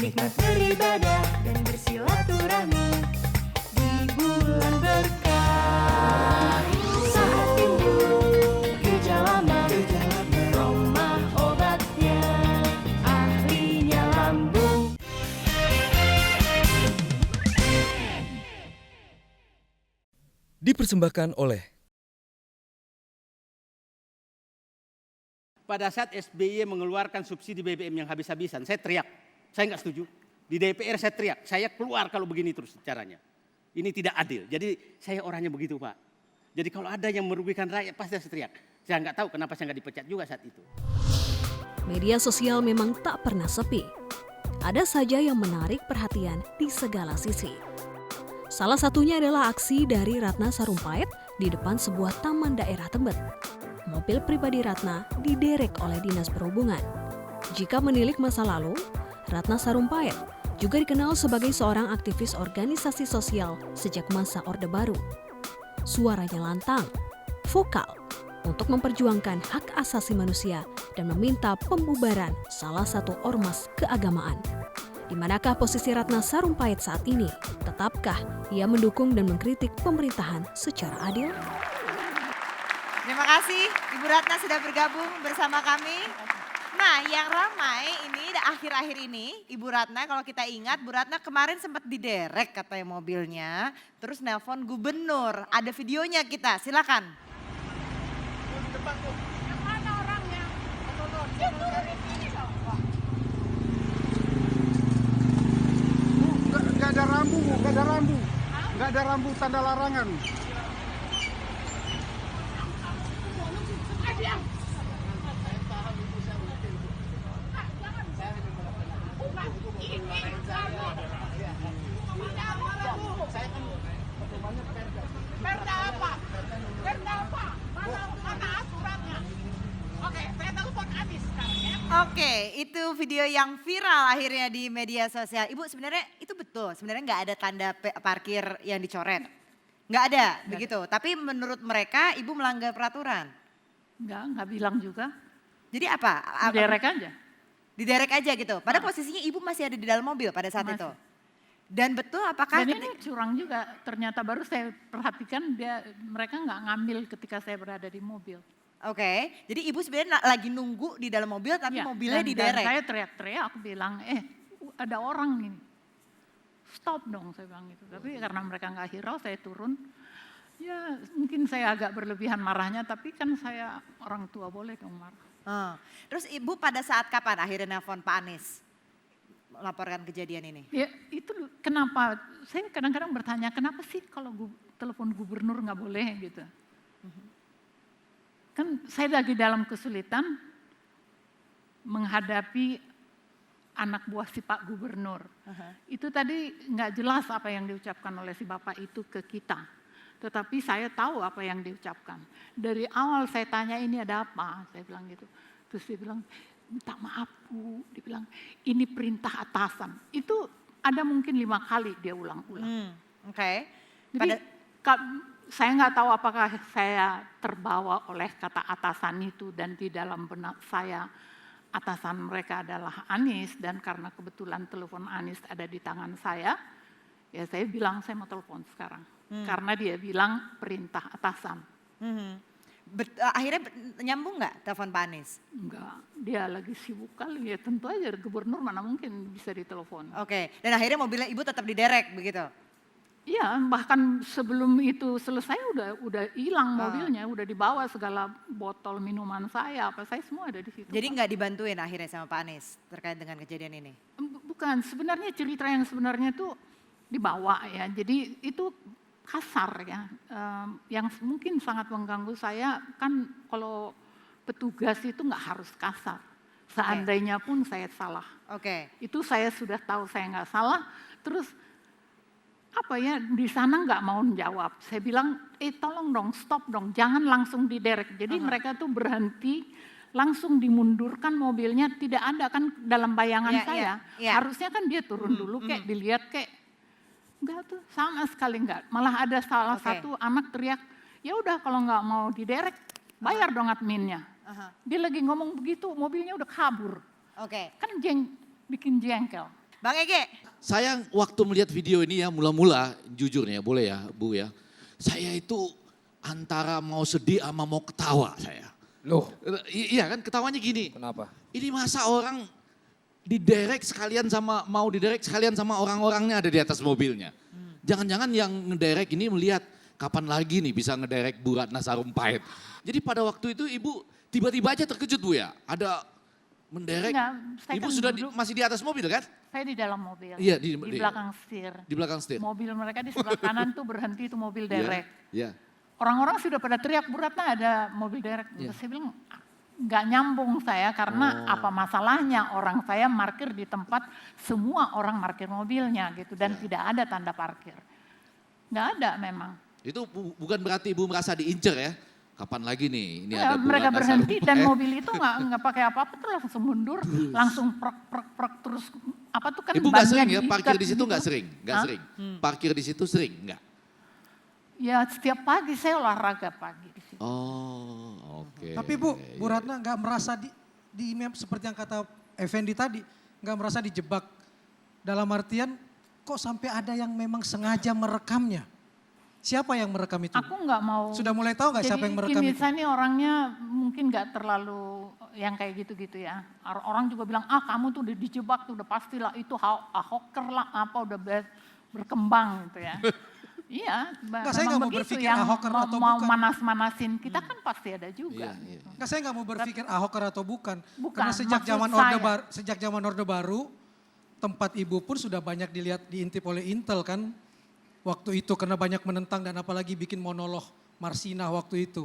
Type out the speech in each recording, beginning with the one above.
nikmat beribadah dan bersilaturahmi di bulan berkah. Saat timbul gejala mah, Roma obatnya, ahlinya lambung. Dipersembahkan oleh pada saat SBY mengeluarkan subsidi BBM yang habis-habisan, saya teriak, saya nggak setuju. Di DPR saya teriak, saya keluar kalau begini terus caranya. Ini tidak adil. Jadi saya orangnya begitu, Pak. Jadi kalau ada yang merugikan rakyat pasti saya teriak. Saya nggak tahu kenapa saya nggak dipecat juga saat itu. Media sosial memang tak pernah sepi. Ada saja yang menarik perhatian di segala sisi. Salah satunya adalah aksi dari Ratna Sarumpait di depan sebuah taman daerah Tebet. Mobil pribadi Ratna diderek oleh Dinas Perhubungan. Jika menilik masa lalu, Ratna Sarumpait juga dikenal sebagai seorang aktivis organisasi sosial sejak masa Orde Baru. Suaranya lantang, vokal, untuk memperjuangkan hak asasi manusia dan meminta pembubaran salah satu ormas keagamaan. Di manakah posisi Ratna Sarumpait saat ini? Tetapkah ia mendukung dan mengkritik pemerintahan secara adil? Terima kasih Ibu Ratna sudah bergabung bersama kami. Nah, yang ramai ini akhir-akhir ini Ibu Ratna, kalau kita ingat Bu Ratna kemarin sempat diderek katanya mobilnya, terus nelpon gubernur. Ada videonya kita, silakan. Nggak ada rambu tanda larangan. Perda apa? Mana aturannya? Oke, saya telepon Anies sekarang ya. Oke, itu video yang viral akhirnya di media sosial. Ibu sebenarnya itu betul, sebenarnya nggak ada tanda parkir yang dicoret. Nggak ada, begitu. Tapi menurut mereka Ibu melanggar peraturan. Nggak bilang juga. Jadi apa? Diderek aja. Diderek aja gitu. Padahal posisinya Ibu masih ada di dalam mobil pada saat itu. Dan betul apakah... Dan ini curang juga, ternyata baru saya perhatikan mereka nggak ngambil ketika saya berada di mobil. Oke, jadi Ibu sebenarnya lagi nunggu di dalam mobil tapi Ya, mobilnya dan diderek. saya teriak-teriak, aku bilang, ada orang ini. Stop dong, saya bilang gitu. Tapi karena mereka nggak hirau, saya turun. Ya mungkin saya agak berlebihan marahnya, tapi kan saya orang tua boleh dong marah. Terus Ibu pada saat kapan akhirnya nelpon Pak Anies melaporkan kejadian ini? Ya itu kenapa, saya kadang-kadang bertanya kenapa sih kalau telepon gubernur nggak boleh gitu. Kan saya lagi dalam kesulitan menghadapi anak buah si Pak Gubernur. Itu tadi nggak jelas apa yang diucapkan oleh si Bapak itu ke kita. Tetapi saya tahu apa yang diucapkan. Dari awal saya tanya ini ada apa, saya bilang gitu. Terus dia bilang, minta maaf Bu, dia bilang ini perintah atasan. Itu ada mungkin 5 kali dia ulang-ulang. Oke. Jadi saya nggak tahu apakah saya terbawa oleh kata atasan itu dan di dalam benak saya atasan mereka adalah Anies dan karena kebetulan telepon Anies ada di tangan saya, ya saya bilang saya mau telepon sekarang. Karena dia bilang perintah atasan. Akhirnya nyambung nggak telepon Pak Anies? Enggak, dia lagi sibuk kali ya tentu aja gubernur mana mungkin bisa ditelepon. Oke, dan akhirnya mobilnya Ibu tetap diderek begitu? Iya, bahkan sebelum itu selesai udah hilang mobilnya, udah dibawa segala botol minuman saya, apa saya semua ada di situ. Jadi nggak dibantuin akhirnya sama Pak Anies terkait dengan kejadian ini? Bukan, sebenarnya cerita yang sebenarnya itu dibawa ya, jadi itu kasar ya, yang mungkin sangat mengganggu saya kan kalau petugas itu nggak harus kasar, seandainya pun saya salah. Itu saya sudah tahu saya nggak salah, terus apa ya di sana nggak mau menjawab. Saya bilang, tolong dong, stop dong, jangan langsung diderek. Jadi mereka tuh berhenti, langsung dimundurkan mobilnya, tidak ada kan dalam bayangan saya. Harusnya kan dia turun dulu kayak dilihat kayak, enggak tuh sama sekali enggak. Malah ada salah satu anak teriak, ya udah kalau nggak mau diderek, bayar dong adminnya. Dia lagi ngomong begitu, mobilnya udah kabur. Kan bikin jengkel. Bang Ege. Saya waktu melihat video ini ya mula-mula jujur nih ya boleh ya Bu ya. Saya itu antara mau sedih sama mau ketawa saya. Loh, Iya kan ketawanya gini. kenapa? Ini masa orang diderek sekalian sama mau diderek sekalian sama orang-orangnya ada di atas mobilnya. Jangan-jangan yang ngederek ini melihat kapan lagi nih bisa ngederek Bu Ratna Sarumpait. Jadi pada waktu itu Ibu tiba-tiba aja terkejut Bu ya. Ada menderek. Enggak, saya Ibu kan sudah duduk. masih di atas mobil kan? Saya di dalam mobil, Iya, di belakang setir. Di belakang setir. Mobil mereka di sebelah kanan tuh berhenti itu mobil derek. Iya. Orang-orang sudah pada teriak, Bu Ratna ada mobil derek. Iya. Saya bilang, nggak nyambung saya karena apa masalahnya orang saya parkir di tempat semua orang parkir mobilnya gitu dan tidak ada tanda parkir. Nggak ada memang. Itu bukan berarti Ibu merasa diincer ya. Kapan lagi nih? Ini Ya, ada Bu mereka Ratna berhenti Sarumpait. dan mobil itu nggak pakai apa-apa tuh langsung mundur, langsung prek terus apa tuh kan Ibu nggak bannya sering ya diikat parkir di situ gitu. nggak sering, nggak Hah? sering. Parkir di situ sering nggak? Ya setiap pagi saya olahraga pagi di situ. Oh, oke. Tapi Bu Ratna nggak merasa seperti yang kata Effendi tadi, nggak merasa dijebak. Dalam artian kok sampai ada yang memang sengaja merekamnya? Siapa yang merekam itu? Aku nggak mau. Sudah mulai tahu nggak siapa yang merekam gini, itu? saya ini orangnya mungkin nggak terlalu yang kayak gitu-gitu ya. Orang juga bilang, kamu tuh udah dijebak tuh udah pastilah itu ahoker lah apa udah berkembang gitu ya. Iya, Nggak, saya nggak memang mau begitu berpikir yang ahoker atau mau bukan. manas-manasin kita kan pasti ada juga. Iya. Nggak, saya nggak mau berpikir Ahoker atau bukan. Bukan, Karena sejak maksud zaman saya. sejak zaman Orde Baru, tempat Ibu pun sudah banyak diintip oleh Intel kan. Waktu itu karena banyak menentang dan apalagi bikin monolog Marsinah waktu itu.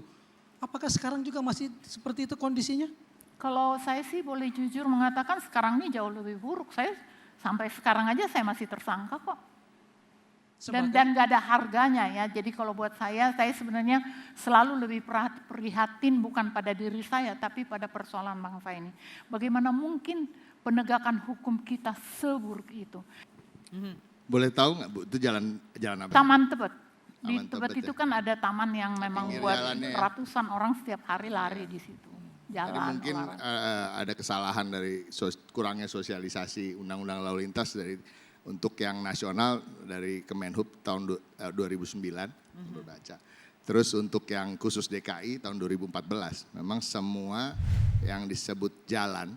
Apakah sekarang juga masih seperti itu kondisinya? Kalau saya sih boleh jujur mengatakan sekarang ini jauh lebih buruk. Saya sampai sekarang aja saya masih tersangka kok. Dan gak ada harganya ya. Jadi kalau buat saya sebenarnya selalu lebih prihatin bukan pada diri saya tapi pada persoalan bangsa ini. Bagaimana mungkin penegakan hukum kita seburuk itu. Boleh tahu nggak Bu, itu jalan apa? Taman Tebet. Di Taman Tebet Tebet itu ya. kan ada taman yang memang Pinggir buat jalannya ya. ratusan orang setiap hari lari di situ. Jadi Jalan, mungkin olahraga. ada kesalahan dari kurangnya sosialisasi undang-undang lalu lintas untuk yang nasional dari Kemenhub tahun 2009, baca. Terus untuk yang khusus DKI tahun 2014, memang semua yang disebut jalan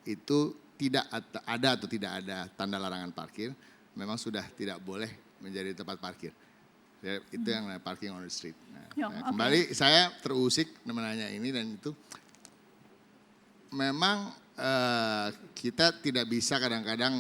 itu tidak ada atau tidak ada tanda larangan parkir, memang sudah tidak boleh menjadi tempat parkir. Ya, itu yang namanya parking on the street. Ya, oke. Kembali saya terusik menanya ini dan itu memang kita tidak bisa kadang-kadang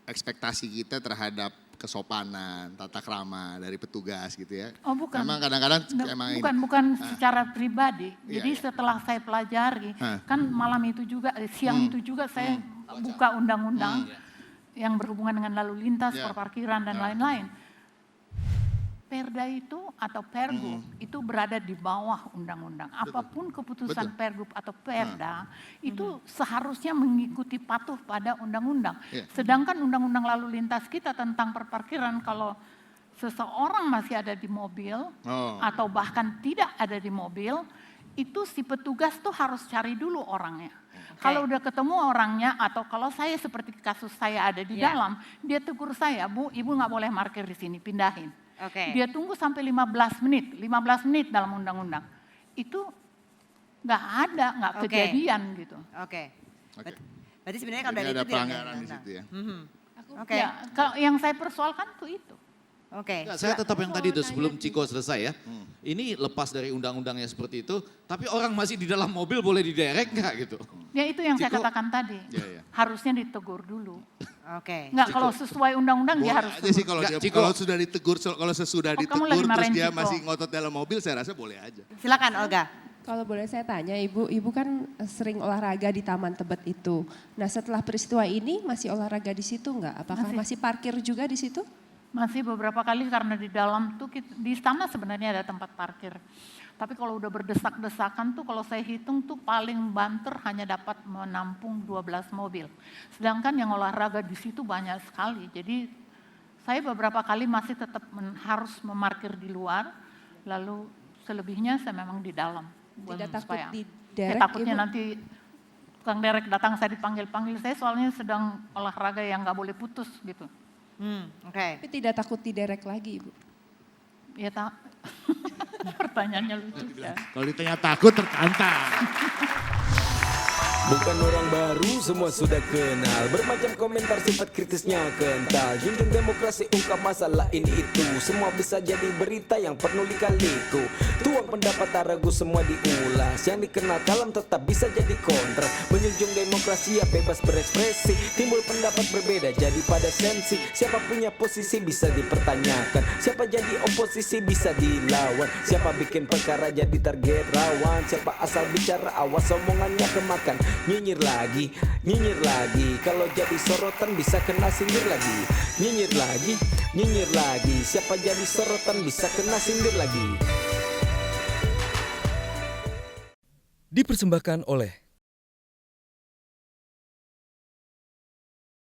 ekspektasi kita terhadap kesopanan, tata krama dari petugas gitu ya. Oh bukan. Memang kadang-kadang emang bukan secara pribadi. Iya, Jadi iya. setelah saya pelajari, kan malam itu juga, siang itu juga saya buka undang-undang yang berhubungan dengan lalu lintas, Iya. perparkiran dan lain-lain. Perda itu atau pergub itu berada di bawah undang-undang. Apapun keputusan Betul. pergub atau perda itu seharusnya mengikuti patuh pada undang-undang. Iya. Sedangkan undang-undang lalu lintas kita tentang perparkiran kalau seseorang masih ada di mobil atau bahkan tidak ada di mobil, itu si petugas tuh harus cari dulu orangnya. Kalau udah ketemu orangnya atau kalau saya seperti kasus saya ada di dalam, dia tegur saya, Bu, Ibu nggak boleh parkir di sini, pindahin. Oke. Dia tunggu sampai 15 menit dalam undang-undang. Itu nggak ada, nggak Oke. kejadian gitu. Oke. Oke. Berarti sebenarnya kalau Jadi dari ada itu tidak pelanggaran di situ ya. Oke. Ya, kalau yang saya persoalkan tuh itu. Oke. Enggak, saya tetap yang tadi itu sebelum Ciko selesai ya. Ini lepas dari undang-undangnya seperti itu, tapi orang masih di dalam mobil boleh diderek nggak gitu? Ya itu yang saya Ciko. katakan tadi. Iya, iya. Harusnya ditegur dulu. Oke. Nggak, kalau sesuai undang-undang dia Boleh harus aja sih tegur. kalau Nggak, dia, Ciko. kalau sudah ditegur, kalau sesudah Oh, kamu ditegur lagi terus marahin dia Ciko. masih ngotot dalam mobil, saya rasa boleh aja. Silakan Olga. Kalau boleh saya tanya, Ibu kan sering olahraga di Taman Tebet itu. Nah setelah peristiwa ini masih olahraga di situ nggak? Apakah masih parkir juga di situ? Masih beberapa kali karena di dalam tuh di istana sebenarnya ada tempat parkir. Tapi kalau udah berdesak-desakan tuh kalau saya hitung tuh paling banter hanya dapat menampung 12 mobil. Sedangkan yang olahraga di situ banyak sekali. Jadi saya beberapa kali masih tetap harus memarkir di luar. Lalu selebihnya saya memang di dalam. Tidak takut Supaya- diderek, takutnya Ibu? nanti tukang derek datang saya dipanggil-panggil, saya soalnya sedang olahraga yang nggak boleh putus gitu. Oke. Tapi tidak takut diderek lagi Ibu? Ya tak. Pertanyaannya lucu ya. Kalau ditanya takut tertantang. Bukan orang baru, semua sudah kenal. Bermacam komentar sifat kritisnya kental. Junjung demokrasi, ungkap masalah ini itu. Semua bisa jadi berita yang penuh lika-liku. Tuang pendapat tak ragu, semua diulas. Yang dikenal kalem tetap bisa jadi kontra. Menjunjung demokrasi ya bebas berekspresi. Timbul pendapat berbeda jadi pada sensi. Siapa punya posisi bisa dipertanyakan. Siapa jadi oposisi bisa dilawan. Siapa bikin perkara jadi target rawan. Siapa asal bicara awas omongannya kemakan. Nyinyir lagi, kalau jadi sorotan bisa kena sindir lagi. Nyinyir lagi, siapa jadi sorotan bisa kena sindir lagi. Dipersembahkan oleh